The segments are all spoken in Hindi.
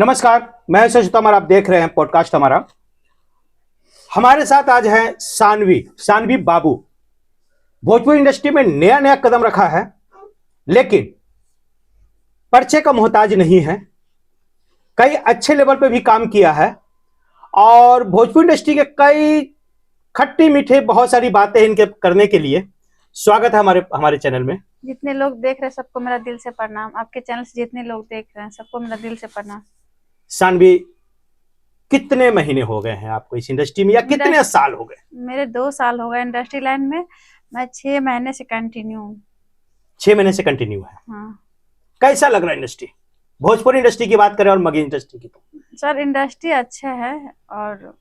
नमस्कार, मैं शशि तोमर, आप देख रहे हैं पॉडकास्ट हमारा। हमारे साथ आज है सानवी बाबू। भोजपुरी इंडस्ट्री में नया नया कदम रखा है, लेकिन परिचय का मोहताज नहीं है। कई अच्छे लेवल पे भी काम किया है और भोजपुरी इंडस्ट्री के कई खट्टी मीठे बहुत सारी बातें इनके करने के लिए स्वागत है हमारे चैनल में। जितने लोग देख रहे हैं सबको मेरा दिल से प्रणाम। आपके चैनल से जितने लोग देख रहे हैं सबको मेरा दिल से प्रणाम। सानवी, कितने महीने हो गए हैं आपको इस इंडस्ट्री में, या कितने साल हो गए? मेरे 2 साल हो गए इंडस्ट्री लाइन में। मैं 6 महीने से कंटिन्यू हूँ। 6 महीने से कंटिन्यू है। हाँ। कैसा लग रहा है इंडस्ट्री? भोजपुरी इंडस्ट्री की बात करें और मगही इंडस्ट्री की तो सर इंडस्ट्री अच्छा है और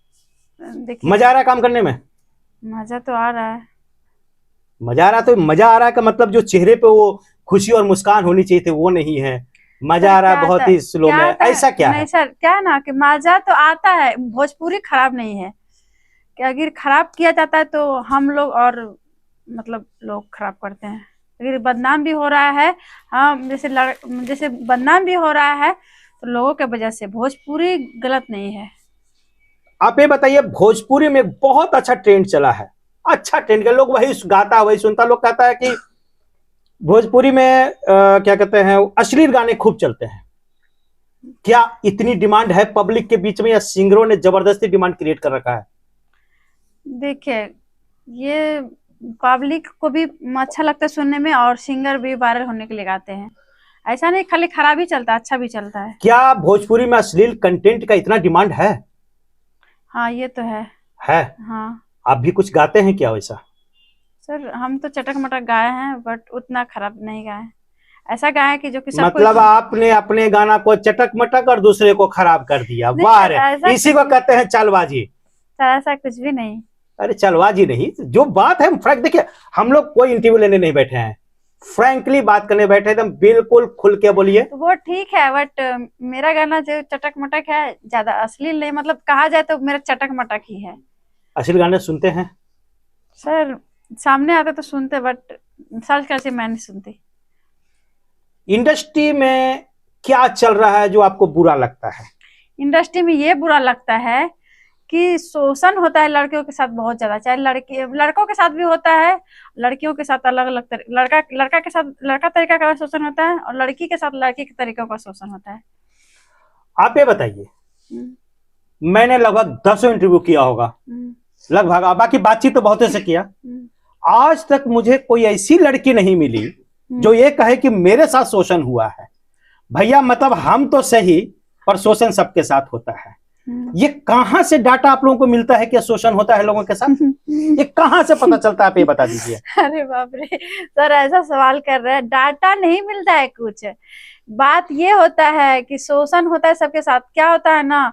देखिए मजा आ रहा है काम करने में? मजा तो आ रहा है। मजा आ रहा है तो मजा आ रहा है का मतलब जो चेहरे पे वो खुशी और मुस्कान होनी चाहिए थे वो नहीं है। मजा आ रहा है बहुत ही स्लो में, ऐसा क्या है? नहीं सर, क्या है ना कि मजा तो आता है। भोजपुरी खराब नहीं है कि अगर खराब किया जाता है तो हम लोग और मतलब लोग खराब करते हैं। अगर बदनाम भी हो रहा है, हाँ, जैसे बदनाम भी हो रहा है तो लोगों के वजह से। भोजपुरी गलत नहीं है। आप ये बताइए, भोजपुरी में बहुत अच्छा ट्रेंड चला है, अच्छा ट्रेंड का, लोग वही गाता वही सुनता। लोग कहता है कि भोजपुरी में क्या कहते हैं, अश्लील गाने खूब चलते हैं। क्या इतनी डिमांड है पब्लिक के बीच में, या सिंगरों ने जबरदस्ती डिमांड क्रिएट कर रखा है? देखिए, ये पब्लिक को भी अच्छा लगता है सुनने में और सिंगर भी वायरल होने के लिए गाते हैं। ऐसा नहीं खाली खराब ही चलता है, अच्छा भी चलता है। क्या भोजपुरी में अश्लील कंटेंट का इतना डिमांड है? हाँ, ये तो है। हाँ। आप भी कुछ गाते हैं क्या वैसा? सर हम तो चटक मटक गाए हैं, बट उतना खराब नहीं गाए। ऐसा गाए कि जो कि सबको मतलब आपने अपने गाना को चटक मटक और दूसरे को खराब कर दिया। वाह रे, इसी को कहते हैं चालबाजी। सर ऐसा कुछ भी नहीं। अरे चालबाजी नहीं, जो बात है फ्रैंक। देखिए, हम लोग कोई इंटरव्यू लेने नहीं बैठे हैं, फ्रैंकली बात करने बैठे हैं। एकदम बिल्कुल खुल के बोलिए। तो वो ठीक है, बट मेरा गाना जो चटक मटक है, ज्यादा अश्लील नहीं। मतलब कहा जाए तो मेरा चटक मटक ही है। अश्लील गाने सुनते हैं? सर सामने आते तो सुनते, बट सर्च करके मैं नहीं सुनती। इंडस्ट्री में क्या चल रहा है जो आपको बुरा लगता है? इंडस्ट्री में ये बुरा लगता है कि शोषण होता है लड़कियों के साथ बहुत ज्यादा। चाहे लड़कों के साथ भी होता है, लड़कियों के साथ अलग अलग लड़का के साथ लड़का तरीका का शोषण होता है और लड़की के साथ लड़की के तरीकों का शोषण होता है। आप ये बताइए, मैंने लगभग 10 इंटरव्यू किया होगा, लगभग। बाकी बातचीत तो बहुत से किया। आज तक मुझे कोई ऐसी लड़की नहीं मिली जो ये कहे कि मेरे साथ शोषण हुआ है। भैया, मतलब हम तो सही, पर शोषण सबके साथ होता है। ये कहां से डाटा आप लोगों को मिलता है कि शोषण होता है लोगों के साथ? ये कहां से पता चलता है, आप ये बता दीजिए। अरे बाप रे सर, ऐसा सवाल कर रहे हैं। डाटा नहीं मिलता है कुछ। बात ये होता है कि शोषण होता है सबके साथ। क्या होता है ना,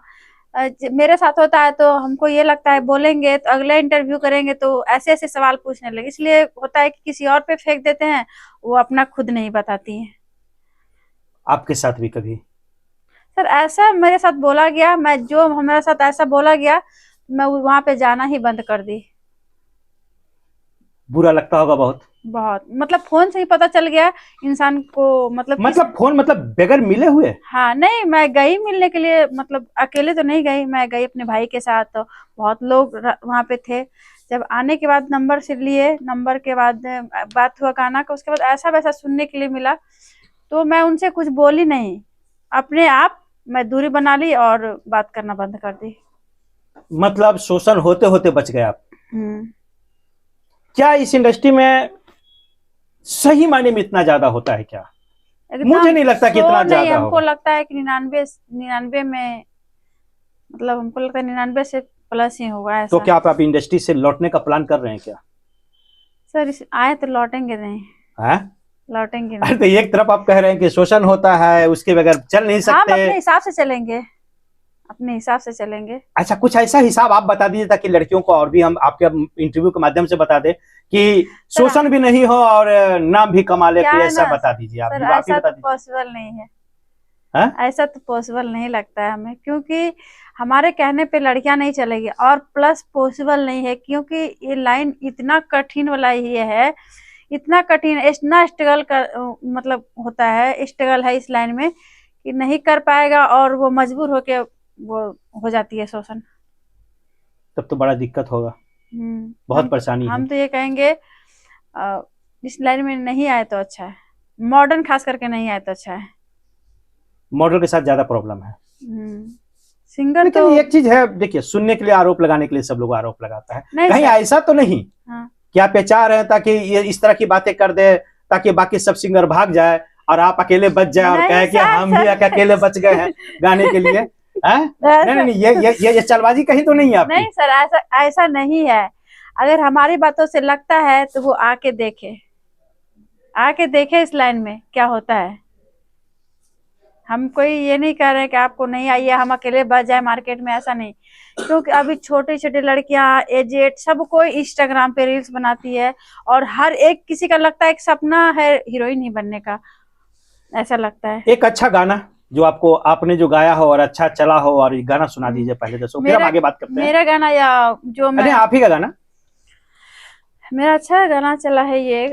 मेरे साथ होता है तो हमको ये लगता है बोलेंगे तो अगले इंटरव्यू करेंगे तो ऐसे ऐसे सवाल पूछने लगे, इसलिए होता है कि किसी और पे फेंक देते हैं, वो अपना खुद नहीं बताती है। आपके साथ भी कभी? सर ऐसा मेरे साथ बोला गया, जो हमारे साथ ऐसा बोला गया, मैं वहां पे जाना ही बंद कर दी। बुरा लगता होगा बहुत। बहुत, मतलब फोन से ही पता चल गया इंसान को। मतलब फोन, मतलब बगैर मिले हुए? हाँ, नहीं मैं गई मिलने के लिए। मतलब अकेले तो नहीं गई, मैं गई अपने भाई के साथ। तो बहुत लोग वहां पे थे। जब आने के बाद नंबर से लिए, नंबर के बाद बात हुआ गाना का, उसके बाद ऐसा वैसा सुनने के लिए मिला तो मैं उनसे कुछ बोली नहीं। अपने आप मैं दूरी बना ली और बात करना बंद कर दी। मतलब शोषण होते होते बच गए आप। क्या इस इंडस्ट्री में सही मायने में इतना ज्यादा होता है क्या? मुझे नहीं लगता कि इतना ज्यादा हमको होगा। लगता है कि 99 में, मतलब हमको लगता है 99 से प्लस ही होगा ऐसा। तो क्या आप इंडस्ट्री से लौटने का प्लान कर रहे हैं क्या? सर आए तो लौटेंगे नहीं। है? लौटेंगे अरे नहीं। तो एक तरफ आप कह रहे हैं कि शोषण होता है, उसके बगैर चल नहीं सकते। हम अपने हिसाब से चलेंगे, अपने हिसाब से चलेंगे। अच्छा, कुछ ऐसा हिसाब आप बता दीजिए ताकि लड़कियों को और भी हम आपके इंटरव्यू के माध्यम से बता दें कि शोषण भी नहीं हो और नाम भी कमा ले। तो ऐसा बता दीजिए आप। ऐसा तो पॉसिबल नहीं है। ऐसा तो पॉसिबल नहीं लगता है हमें, क्योंकि हमारे कहने पे लड़कियां नहीं चलेगी। और प्लस पॉसिबल नहीं है क्योंकि ये लाइन इतना कठिन वाला ही है, इतना कठिन, इतना स्ट्रगल का मतलब होता है, स्ट्रगल है इस लाइन में कि नहीं कर पाएगा और वो मजबूर होके वो हो जाती है शोषण। तब तो बड़ा दिक्कत होगा, बहुत हम परेशानी है। हम तो ये कहेंगे इस लाइन में नहीं आए तो अच्छा है, मॉडर्न खास करके नहीं आए तो अच्छा है। मॉडल के साथ ज्यादा प्रॉब्लम है। सिंगर लेकिन तो एक चीज है, देखिए, सुनने के लिए, आरोप लगाने के लिए सब लोग आरोप लगाता है। नहीं कहीं सर। ऐसा तो नहीं हाँ। कि आप ये चाह रहे हैं ताकि ये इस तरह की बातें कर दे ताकि बाकी सब सिंगर भाग जाए और आप अकेले बच जाए और नहीं कहे कि सर, हम भी सर। अकेले बच गए हैं गाने के लिए। हैं? नहीं नहीं नहीं, ये चालबाजी कहीं तो नहीं है आपकी। नहीं सर, ऐसा ऐसा नहीं है। अगर हमारी बातों से लगता है तो वो आके देखे इस लाइन में क्या होता है। हम कोई ये नहीं कह रहे कि आपको नहीं आइए, हम अकेले बच जाए मार्केट में, ऐसा नहीं। क्योंकि अभी छोटी छोटी लड़कियां, एजेड, सब कोई इंस्टाग्राम पे रील्स बनाती है और हर एक किसी का लगता है एक सपना है हीरोइन ही बनने का, ऐसा लगता है। एक अच्छा गाना जो आपने जो गाया हो और अच्छा चला हो, और ये गाना सुना दीजिए पहले दर्शकों, फिर हम आगे बात करते हैं। मेरा गाना या जो मैं, आप ही का गाना? मेरा अच्छा गाना चला है ये,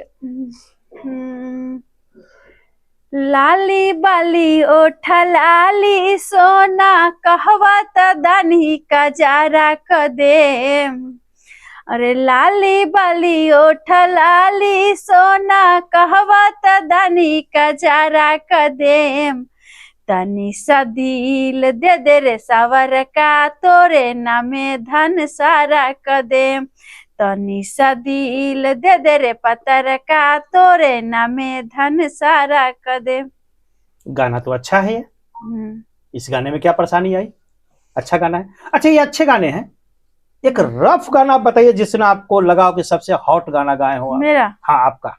लाली बाली ओठ लाली सोना कहवा त दानी का जारा क दे। अरे लाली बाली ओठ लाली सोना कहवा त दानी का जारा क दे। तनी सा दिल दे दे रे सावर का तोरे नामे धन सारा क दे। तनी सा दिल दे दे रे पतर का तोरे नामे धन सारा क दे। गाना तो अच्छा है। इस गाने में क्या परेशानी आई? अच्छा गाना है। अच्छा, ये अच्छे गाने हैं, एक रफ गाना आप बताइए जिसने आपको लगा हो कि सबसे हॉट गाना गाए हो। मेरा? हाँ, आपका।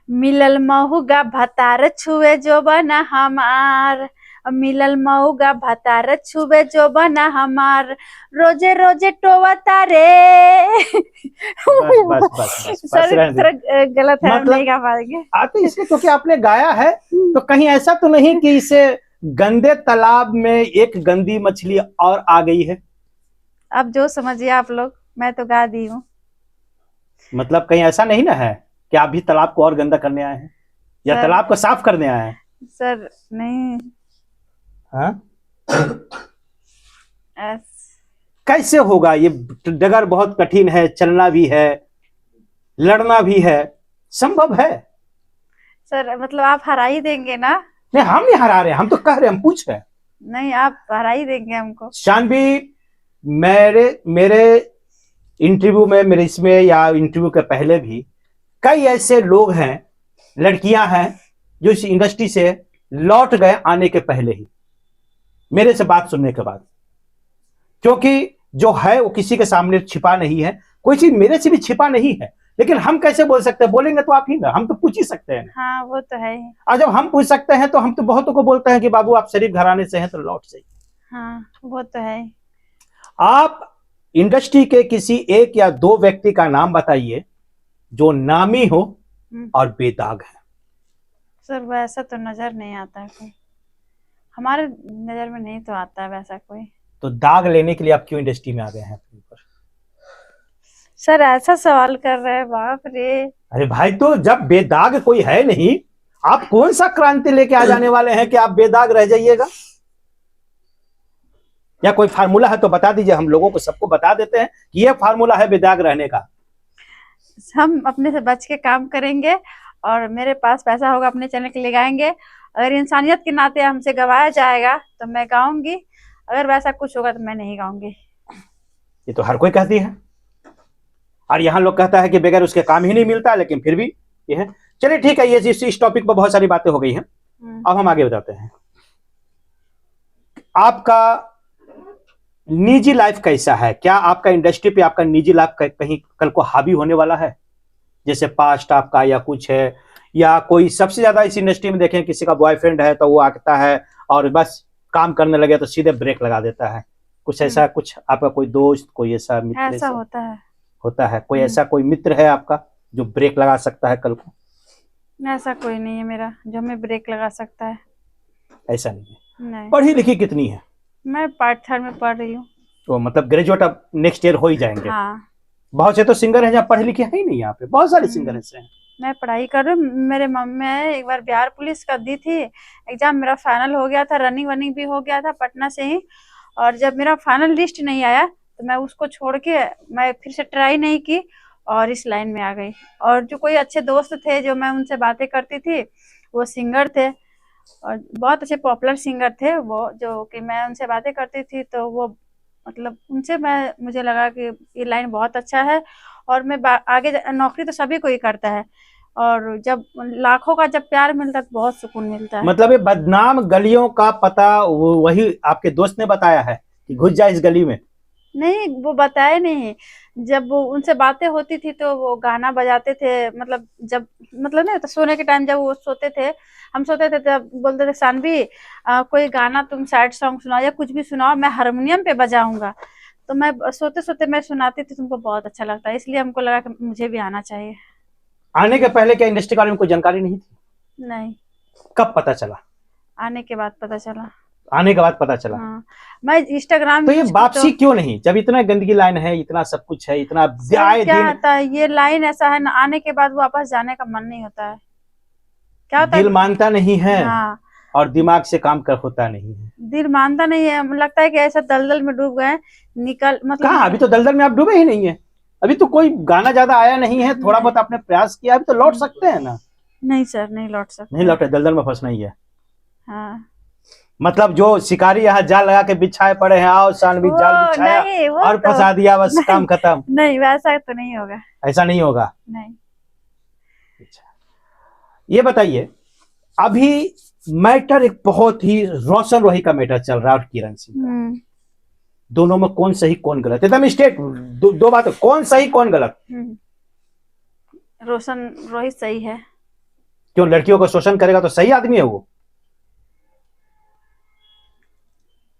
मिलल महुगा भतार छुए जो बना हमार, मिलल महुगा भतार छुए जो बना हमार, रोजे रोजे टोवता रे। बस सर गलत है, मतलब नहीं गा पाएंगे। आते इसलिए क्योंकि आपने गाया है, तो कहीं ऐसा तो नहीं कि इसे गंदे तालाब में एक गंदी मछली और आ गई है? अब जो समझिए आप लोग, मैं तो गा दी हूँ। मतलब कहीं ऐसा नहीं ना है कि आप भी तालाब को और गंदा करने आए हैं या तालाब को साफ करने आए हैं? सर नहीं। हाँ? कैसे होगा ये? डगर बहुत कठिन है, चलना भी है, लड़ना भी है, संभव है? सर मतलब आप हरा ही देंगे ना? नहीं, हम नहीं हरा रहे, हम तो कह रहे, हम पूछ रहे हैं। नहीं, आप हरा ही देंगे हमको। शानवी, मेरे इंटरव्यू में, मेरे इसमें या इंटरव्यू के पहले भी कई ऐसे लोग हैं, लड़कियां हैं जो इस इंडस्ट्री से लौट गए आने के पहले ही, मेरे से बात सुनने के बाद। क्योंकि जो है वो किसी के सामने छिपा नहीं है, कोई चीज मेरे से भी छिपा नहीं है, लेकिन हम कैसे बोल सकते हैं? बोलेंगे तो आप ही ना, हम तो पूछ ही सकते हैं। हाँ, वो तो है। और जब हम पूछ सकते हैं तो हम तो बहुतों को बोलते हैं कि बाबू आप शरीफ घराने से हैं तो लौट से। हाँ, वो तो है। आप इंडस्ट्री के किसी एक या दो व्यक्ति का नाम बताइए जो नामी हो और बेदाग है। सर वैसा तो नजर नहीं आता है कोई, हमारे नजर में नहीं तो आता है वैसा कोई। तो दाग लेने के लिए आप क्यों इंडस्ट्री में आ गए हैं अपने ऊपर? सर ऐसा सवाल कर रहे हैं, बाप रे। अरे भाई, तो जब बेदाग कोई है नहीं, आप कौन सा क्रांति लेके आ जाने वाले हैं कि आप बेदाग रह जाइएगा? या कोई फार्मूला है तो बता दीजिए, हम लोगों को सबको बता देते हैं कि ये फार्मूला है बेदाग रहने का। हम अपने से बच के काम करेंगे और मेरे पास पैसा होगा अपने चैनल के लिए गाएंगे। अगर इंसानियत के नाते हमसे गवाया जाएगा तो मैं गाऊंगी, अगर वैसा कुछ होगा तो मैं नहीं गाऊंगी। ये तो हर कोई कहती है, और यहाँ लोग कहता है कि बगैर उसके काम ही नहीं मिलता, लेकिन फिर भी ये है। चलिए ठीक है, ये इस टॉपिक पर बहुत सारी बातें हो गई हैं, अब हम आगे बताते हैं। आपका निजी लाइफ कैसा है? क्या आपका इंडस्ट्री पे आपका निजी लाइफ कहीं कल को हावी होने वाला है? जैसे पास्ट आपका या कुछ है, या कोई सबसे ज्यादा इस इंडस्ट्री में देखें किसी का बॉयफ्रेंड है तो वो आता है और बस काम करने लगे तो सीधे ब्रेक लगा देता है। कुछ ऐसा, कुछ आपका कोई दोस्त, कोई ऐसा मित्र? ऐसा होता है कोई ऐसा कोई मित्र है आपका जो ब्रेक लगा सकता है कल को? ऐसा कोई नहीं है मेरा जो हमें ब्रेक लगा सकता है। ऐसा नहीं है। नहीं। पढ़ी लिखी कितनी है? मैं पार्ट 3 में पढ़ रही हूँ। तो मतलब ग्रेजुएट अब नेक्स्ट ईयर हो ही जाएंगे। हाँ। बहुत से तो सिंगर हैं जहाँ पढ़े लिखे है ही नहीं, यहाँ पे बहुत सारे सिंगर ऐसे हैं। मैं पढ़ाई कर रही हूँ। मेरे मैं एक बार बिहार पुलिस का दी थी एग्जाम, मेरा फाइनल हो गया था, रनिंग वनिंग भी हो गया था पटना से ही। और जब मेरा फाइनल लिस्ट नहीं आया तो मैं उसको छोड़ के मैं फिर से ट्राई नहीं की और इस लाइन में आ गई। और जो कोई अच्छे दोस्त थे जो मैं उनसे बातें करती थी, वो सिंगर थे और बहुत अच्छे पॉपुलर सिंगर थे वो, जो कि मैं उनसे बातें करती थी तो वो मतलब उनसे मैं मुझे लगा कि ये लाइन बहुत अच्छा है और मैं आगे नौकरी तो सभी को ही करता है, और जब लाखों का जब प्यार मिलता है तो बहुत सुकून मिलता है। मतलब ये बदनाम गलियों का पता वही आपके दोस्त ने बताया है कि घुस जा इस गली में? नहीं, वो बताए नहीं। जब वो उनसे बातें होती थी तो वो गाना बजाते थे, मतलब जब मतलब ना तो सोने के टाइम जब वो सोते थे, हम सोते थे तब बोलते थे सानवी कोई गाना तुम सैड सॉन्ग सुनाओ या कुछ भी सुनाओ, मैं हारमोनियम पे बजाऊंगा। तो मैं सोते सोते मैं सुनाती थी, तुमको बहुत अच्छा लगता है, इसलिए हमको लगा कि मुझे भी आना चाहिए। आने के पहले क्या इंडस्ट्री के बारे में कोई जानकारी नहीं थी? नहीं, कब पता चला? आने के बाद पता चला। आने के बाद पता चला। हाँ, मैं इंस्टाग्राम तो ये यूज की वापसी क्यों नहीं, जब इतना गंदगी लाइन है, इतना सब कुछ है, इतना आए क्या दिन होता है ये लाइन ऐसा है ना, आने के बाद वापस जाने का मन नहीं होता है। क्या होता दिल है? मानता नहीं है हाँ, और दिमाग से काम कर होता नहीं है। दिल मानता नहीं है, लगता है कि ऐसा दलदल में डूब गए, निकल कहाँ, अभी मतलब तो दलदल में आप डूबे ही नहीं है। अभी तो कोई गाना ज्यादा आया नहीं है, थोड़ा बहुत आपने प्रयास किया, अभी तो लौट सकते हैं ना। नहीं सर, नहीं लौट नहीं सकते। लौटे, दलदल में फंसना ही है। हाँ, मतलब जो शिकारी यहाँ जाल लगा के बिछाए पड़े हैं, आओ सानवी जाल वो बिछाया नहीं, वो और तो फंसा दिया, बस काम खत्म। नहीं, वैसा तो नहीं होगा। ऐसा नहीं होगा। नहीं। अच्छा, ये बताइए, अभी मैटर एक बहुत ही रोशन रोही का मैटर चल रहा है और किरण सिंह का। दोनों में कौन सही कौन गलत, एकदम स्टेट दो बात, कौन सही कौन गलत? रोशन रोहित सही है। क्यों, लड़कियों का शोषण करेगा तो सही आदमी है वो?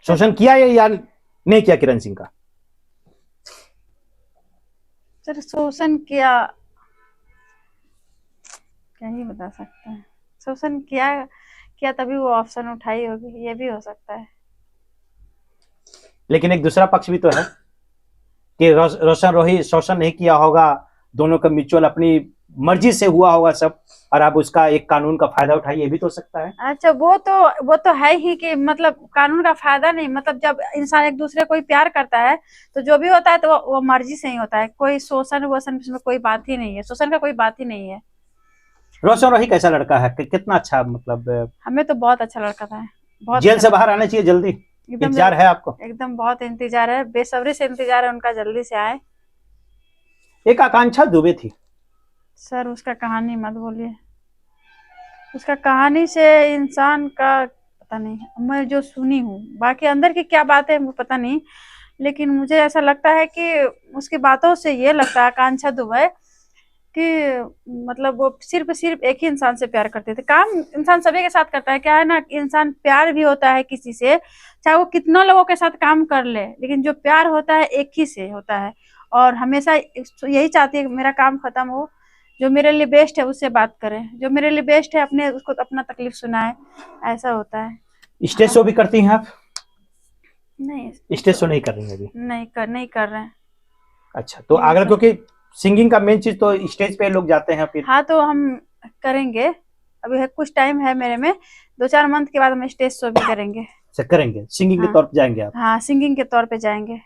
शोषण किया या नहीं किया किरण सिंह का? सर शोषण किया, क्या ही बता सकते हैं। शोषण किया तभी वो ऑप्शन उठाई होगी, ये भी हो सकता है। लेकिन एक दूसरा पक्ष भी तो है कि रोशन रोही शोषण नहीं किया होगा, दोनों का म्यूचुअल अपनी मर्जी से हुआ होगा सब, और अब उसका एक कानून का फायदा उठाइए, भी तो हो सकता है। अच्छा, वो तो है ही कि मतलब कानून का फायदा नहीं, मतलब जब इंसान एक दूसरे को प्यार करता है तो जो भी होता है तो वो मर्जी से ही होता है, कोई शोषण वोषण इसमें कोई बात ही नहीं है, शोषण का कोई बात ही नहीं है। रोशन रोही कैसा लड़का है, कितना अच्छा, मतलब हमें तो बहुत अच्छा लड़का था, बहुत जेल अच्छा से बाहर आना चाहिए जल्दी, एकदम इंतजार है आपको? एकदम बहुत इंतजार है, बेसब्री से इंतजार है उनका, जल्दी से आए। एक आकांक्षा दुबे थी। सर उसका कहानी मत बोलिए, उसका कहानी से इंसान का पता नहीं, मैं जो सुनी हूँ, बाकी अंदर की क्या बात है वो पता नहीं, लेकिन मुझे ऐसा लगता है कि उसकी बातों से ये लगता है आकांक्षा दुबे कि मतलब वो सिर्फ एक ही इंसान से प्यार करते थे। काम इंसान सभी के साथ करता है, क्या है ना, इंसान प्यार भी होता है किसी से, चाहे वो कितना लोगों के साथ काम कर ले, लेकिन जो प्यार होता है एक ही से होता है, और हमेशा यही चाहती है कि मेरा काम खत्म हो, जो मेरे लिए बेस्ट है उससे बात करें, जो मेरे लिए बेस्ट है अपने उसको अपना तकलीफ सुनाए, ऐसा होता है। स्टेज शो भी करती हैं आप? नहीं, स्टेज शो नहीं कर रही हैं अभी? नहीं कर रहे हैं। अच्छा, तो अगर, क्योंकि सिंगिंग का मेन चीज तो स्टेज पे लोग जाते हैं फिर। हाँ, तो हम करेंगे, अभी है कुछ टाइम है मेरे में, 2-4 मंथ के बाद हम स्टेज शो भी करेंगे। अच्छा, करेंगे, सिंगिंग हाँ, के तौर पे जाएंगे आप? हाँ, सिंगिंग के तौर पे जाएंगे।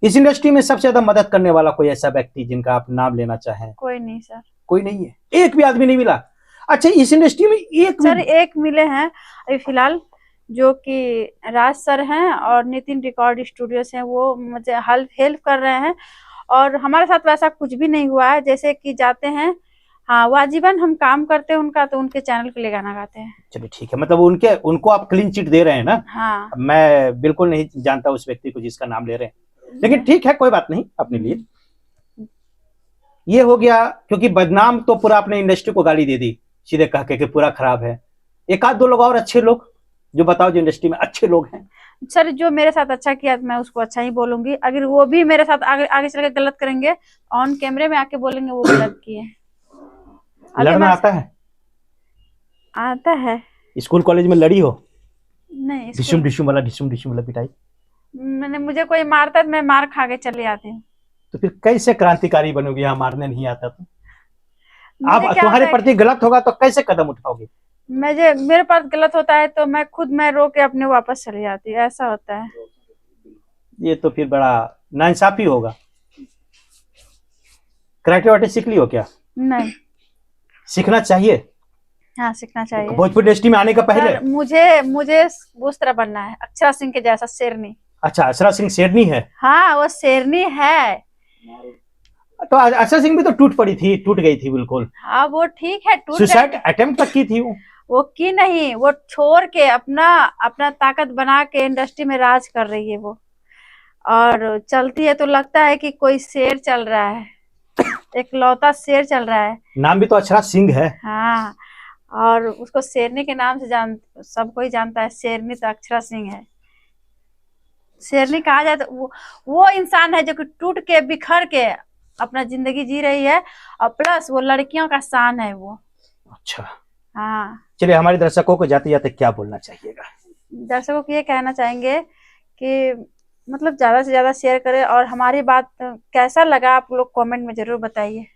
इस इंडस्ट्री में सबसे ज्यादा मदद करने वाला कोई ऐसा व्यक्ति जिनका आप नाम लेना चाहें? कोई नहीं सर। कोई नहीं है, एक भी आदमी नहीं मिला? अच्छा, इस इंडस्ट्री में एक सर भी? एक मिले हैं अभी फिलहाल, जो कि राज सर हैं और नितिन रिकॉर्ड स्टूडियोज हैं, वो मुझे हेल्प कर रहे हैं, और हमारे साथ वैसा कुछ भी नहीं हुआ है, जैसे कि जाते हैं, हाँ वाजिबन हम काम करते हैं उनका, तो उनके चैनल के लिए गाना गाते हैं। चलिए ठीक है, मतलब उनको आप क्लीन चिट दे रहे हैं ना? हाँ, मैं बिल्कुल नहीं जानता उस व्यक्ति को जिसका नाम ले रहे हैं, लेकिन ठीक है, कोई बात नहीं अपने लिए। ये हो गया, क्योंकि बदनाम तो पूरा अपने इंडस्ट्री को गाली दे दी सीधे कह के कि पूरा खराब है। एक आध दो लोग और अच्छे लोग जो बताओ, जो इंडस्ट्री में अच्छे लोग हैं। सर जो मेरे साथ अच्छा किया मैं उसको अच्छा ही बोलूंगी, अगर वो भी मेरे साथ आगे चल के गलत करेंगे, ऑन कैमरे में आके बोलेंगे वो गलत किए। लड़ना आता है? आता है। स्कूल कॉलेज में लड़ी हो? नहीं, डिशुम डिशुम वाला पिटाई? मुझे कोई मारता है तो मैं मार खा के चली आती हूँ। तो फिर कैसे क्रांतिकारी बनोगी, यहाँ मारने नहीं आता तो? आप मुझे क्या तुम्हारे होता है प्रति गलत होगा तो कैसे कदम उठाओगे? मुझे मेरे पास गलत होता है तो मैं रो के अपने वापस चली जाती है, ऐसा होता है। ये तो फिर बड़ा नाइंसाफी होगा। कराटे वाटे सीख ली हो क्या? नहीं। सीखना चाहिए। हाँ, सीखना चाहिए। भोजपुर इंडस्ट्री में आने का पहले। सर मुझे मुझे उस तरह बनना है, अक्षरा सिंह के जैसा, शेरनी। अच्छा, अक्षरा सिंह शेरनी है। हाँ, वो शेरनी है। तो अक्षरा सिंह भी तो टूट पड़ी थी, टूट गई थी बिल्कुल। हाँ, वो ठीक है, टूट सुसाइड गई। अटेम्प्ट तक की थी वो की नहीं, वो छोड़ के अपना अपना ताकत बना के इंडस्ट्री में राज कर रही है वो। और चलती है तो लगता है कि कोई शेर चल रहा है, एक लौता शेर चल रहा है। नाम भी तो अक्षरा सिंह है। हाँ, और उसको शेरनी के नाम से सब कोई जानता है। शेरनी तो अक्षरा सिंह है। शेरनी कहा जाए तो वो इंसान है जो कि टूट के बिखर के अपना जिंदगी जी रही है, और प्लस वो लड़कियों का शान है वो। अच्छा, हाँ। चलिए हमारे दर्शकों को जाते जाते क्या बोलना चाहिएगा? दर्शकों को ये कहना चाहेंगे कि मतलब ज्यादा से ज्यादा शेयर करें, और हमारी बात कैसा लगा आप लोग कमेंट में जरूर बताइए।